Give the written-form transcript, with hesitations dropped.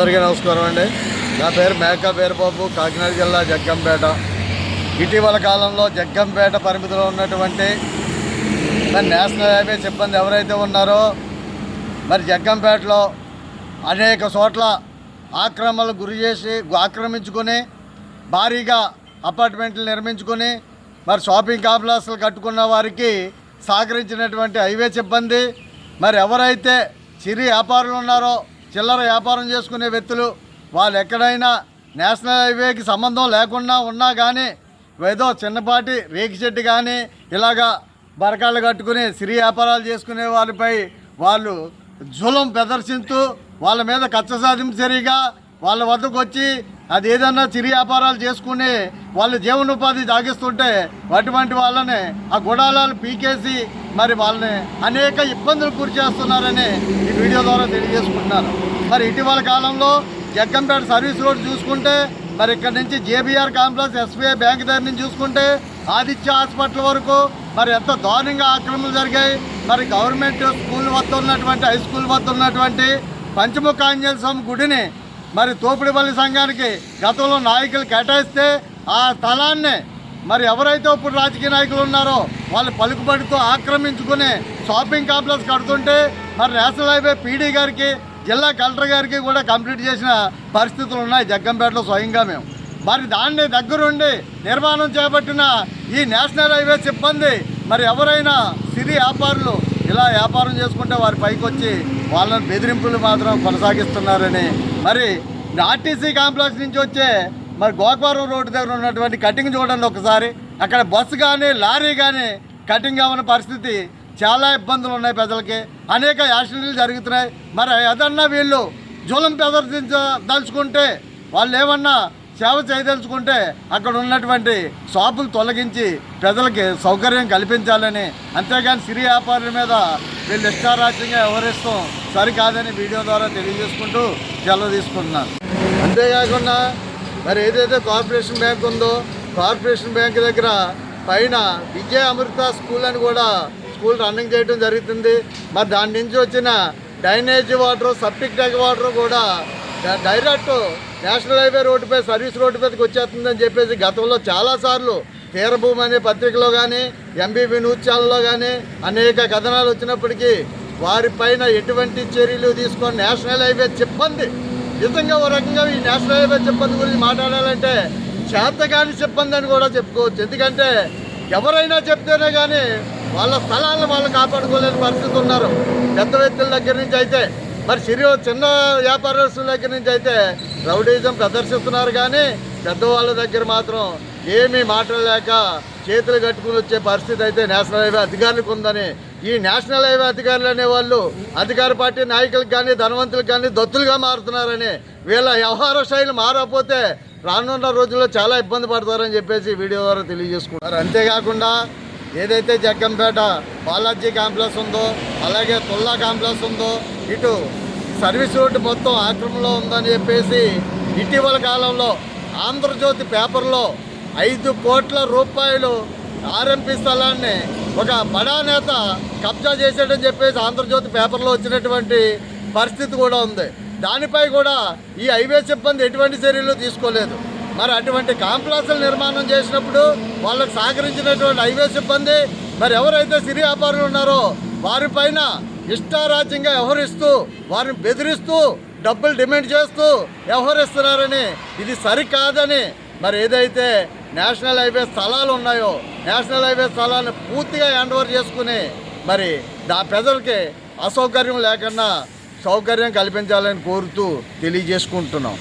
అందరికీ నమస్కారం అండి. నా పేరు మేకా వీరబాబు, కాకినాడ జిల్లా జగ్గంపేట. ఇటీవల కాలంలో జగ్గంపేట పరిమితిలో ఉన్నటువంటి మరి నేషనల్ హైవే సిబ్బంది ఎవరైతే ఉన్నారో మరి జగ్గంపేటలో అనేక చోట్ల ఆక్రమణలకు గురి చేసి ఆక్రమించుకొని భారీగా అపార్ట్మెంట్లు నిర్మించుకొని మరి షాపింగ్ కాంప్లెక్స్లు కట్టుకున్న వారికి సహకరించినటువంటి హైవే సిబ్బంది మరి ఎవరైతే చిరు వ్యాపారులు ఉన్నారో, చిల్లర వ్యాపారం చేసుకునే వ్యక్తులు, వాళ్ళు ఎక్కడైనా నేషనల్ హైవేకి సంబంధం లేకుండా ఉన్నా కానీ ఏదో చిన్నపాటి రేకి చెట్టు కానీ ఇలాగా బరకాళ్ళు కట్టుకుని సిరి వ్యాపారాలు చేసుకునే వారిపై వాళ్ళు జులం ప్రదర్శిస్తూ వాళ్ళ మీద కచ్చ సాధింపు చర్యగా వాళ్ళ వద్దకు వచ్చి అది ఏదన్నా చిరు వ్యాపారాలు చేసుకుని వాళ్ళు జీవనోపాధి సాగిస్తుంటే అటువంటి వాళ్ళని ఆ గుడాలను పీకేసి మరి వాళ్ళని అనేక ఇబ్బందులు గురి చేస్తున్నారని ఈ వీడియో ద్వారా తెలియజేసుకుంటున్నారు. మరి ఇటీవల కాలంలో జగ్గంపేట సర్వీస్ రోడ్ చూసుకుంటే మరి ఇక్కడ నుంచి జేబీఆర్ కాంప్లెక్స్, ఎస్బీఐ బ్యాంక్ దగ్గర నుంచి చూసుకుంటే ఆదిత్య హాస్పిటల్ వరకు మరి ఎంత దారుణంగా ఆక్రమణలు జరిగాయి. మరి గవర్నమెంట్ స్కూల్ వద్ద ఉన్నటువంటి, హై స్కూల్ వద్ద ఉన్నటువంటి పంచముఖ ఆంజనేయ స్వామి గుడిని మరి తోపుడిపల్లి సంఘానికి గతంలో నాయకులు కేటాయిస్తే ఆ స్థలాన్ని మరి ఎవరైతే ఇప్పుడు రాజకీయ నాయకులు ఉన్నారో వాళ్ళు పలుకుబడితో ఆక్రమించుకుని షాపింగ్ కాంప్లెక్స్ కడుతుంటే మరి నేషనల్ హైవే పీడీ గారికి, జిల్లా కలెక్టర్ గారికి కూడా కంప్లీట్ చేసిన పరిస్థితులు ఉన్నాయి జగ్గంపేటలో స్వయంగా మేము. మరి దాన్ని దగ్గరుండి నిర్మాణం చేపట్టిన ఈ నేషనల్ హైవే సిబ్బంది మరి ఎవరైనా సిరి వ్యాపారులు ఇలా వ్యాపారం చేసుకుంటే వారి పైకి వచ్చి వాళ్ళని బెదిరింపులు మాత్రం కొనసాగిస్తున్నారని, మరి ఆర్టీసీ కాంప్లెక్స్ నుంచి వచ్చే మరి గోకవరం రోడ్డు దగ్గర ఉన్నటువంటి కటింగ్ చూడండి ఒకసారి. అక్కడ బస్సు కానీ లారీ కానీ కటింగ్ అవ్వని పరిస్థితి, చాలా ఇబ్బందులు ఉన్నాయి ప్రజలకి, అనేక యాక్సిడెంట్లు జరుగుతున్నాయి. మరి ఏదన్నా వీళ్ళు జూలం ప్రదర్శించదలుచుకుంటే, వాళ్ళు ఏమన్నా సేవ చేయదలుచుకుంటే అక్కడ ఉన్నటువంటి షాపులు తొలగించి ప్రజలకి సౌకర్యం కల్పించాలని, అంతేగాని సిరి వ్యాపారుల మీద వీళ్ళు ఇష్టారాజ్యంగా వ్యవహరిస్తాం సరికాదని వీడియో ద్వారా తెలియజేసుకుంటూ సెలవు తీసుకుంటున్నాను. అంతేకాకుండా మరి ఏదైతే కార్పొరేషన్ బ్యాంక్ ఉందో, కార్పొరేషన్ బ్యాంక్ దగ్గర పైన విజయ అమృత స్కూల్ అని కూడా స్కూల్ రన్నింగ్ చేయడం జరుగుతుంది. మరి దాని నుంచి వచ్చిన drainage water, septic tank water కూడా డైరెక్ట్ నేషనల్ హైవే రోడ్డుపై, సర్వీస్ రోడ్డు మీదకి వచ్చేస్తుందని చెప్పేసి గతంలో చాలాసార్లు తీరభూమి అనే పత్రికలో కానీ, ఎంబీబీ న్యూస్ ఛానల్లో కానీ అనేక కథనాలు వచ్చినప్పటికీ వారిపైన ఎటువంటి చర్యలు తీసుకొని నేషనల్ హైవే సిబ్బంది నిజంగా ఓ రకంగా ఈ నేషనల్ హైవే సిబ్బంది గురించి మాట్లాడాలంటే చేతగాని సిబ్బంది అని కూడా చెప్పుకోవచ్చు. ఎందుకంటే ఎవరైనా చెప్తేనే కానీ వాళ్ళ స్థలాలను వాళ్ళు కాపాడుకోలేని పరిస్థితి ఉన్నారు. పెద్ద వ్యక్తుల దగ్గర నుంచి అయితే, మరి చిన్న వ్యాపారస్తుల దగ్గర నుంచి అయితే రౌడీజం ప్రదర్శిస్తున్నారు. కానీ పెద్దవాళ్ళ దగ్గర మాత్రం ఏమీ మాట్లాడలేక చేతులు కట్టుకుని వచ్చే పరిస్థితి అయితే నేషనల్ హైవే అధికారులకు ఉందని, ఈ నేషనల్ హైవే అధికారులు అనేవాళ్ళు అధికార పార్టీ నాయకులకు కానీ, ధనవంతులకు కానీ దత్తులుగా మారుతున్నారని, వీళ్ళ వ్యవహార శైలి మారకపోతే రానున్న రోజుల్లో చాలా ఇబ్బంది పడతారని చెప్పేసి వీడియో ద్వారా తెలియజేసుకుంటారు. అంతేకాకుండా ఏదైతే జగ్గంపేట బాలాజీ కాంప్లెక్స్ ఉందో, అలాగే తుల్లా కాంప్లెక్స్ ఉందో, ఇటు సర్వీస్ రోడ్డు మొత్తం ఆక్రమణలో ఉందని చెప్పేసి ఇటీవల కాలంలో ఆంధ్రజ్యోతి పేపర్లో 5 కోట్ల రూపాయలు ఆర్ఎంపీ స్థలాన్ని ఒక బడా నేత కబ్జా చేశాడని చెప్పేసి ఆంధ్రజ్యోతి పేపర్లో వచ్చినటువంటి పరిస్థితి కూడా ఉంది. దానిపై కూడా ఈ హైవే సిబ్బంది ఎటువంటి చర్యలు తీసుకోలేదు. మరి అటువంటి కాంప్లెక్స్ల నిర్మాణం చేసినప్పుడు వాళ్ళకు సహకరించినటువంటి హైవే సిబ్బంది మరి ఎవరైతే సిరి వ్యాపారులు ఉన్నారో వారిపైన ఇష్టారాజ్యంగా వ్యవహరిస్తూ, వారిని బెదిరిస్తూ, డబ్బులు డిమాండ్ చేస్తూ వ్యవహరిస్తున్నారని, ఇది సరికాదని, మరి ఏదైతే నేషనల్ హైవే స్థలాలు ఉన్నాయో నేషనల్ హైవే స్థలాన్ని పూర్తిగా హ్యాండ్ ఓవర్ చేసుకుని మరి ప్రజలకి అసౌకర్యం లేకుండా సౌకర్యం కల్పించాలని కోరుతూ తెలియజేసుకుంటున్నాం.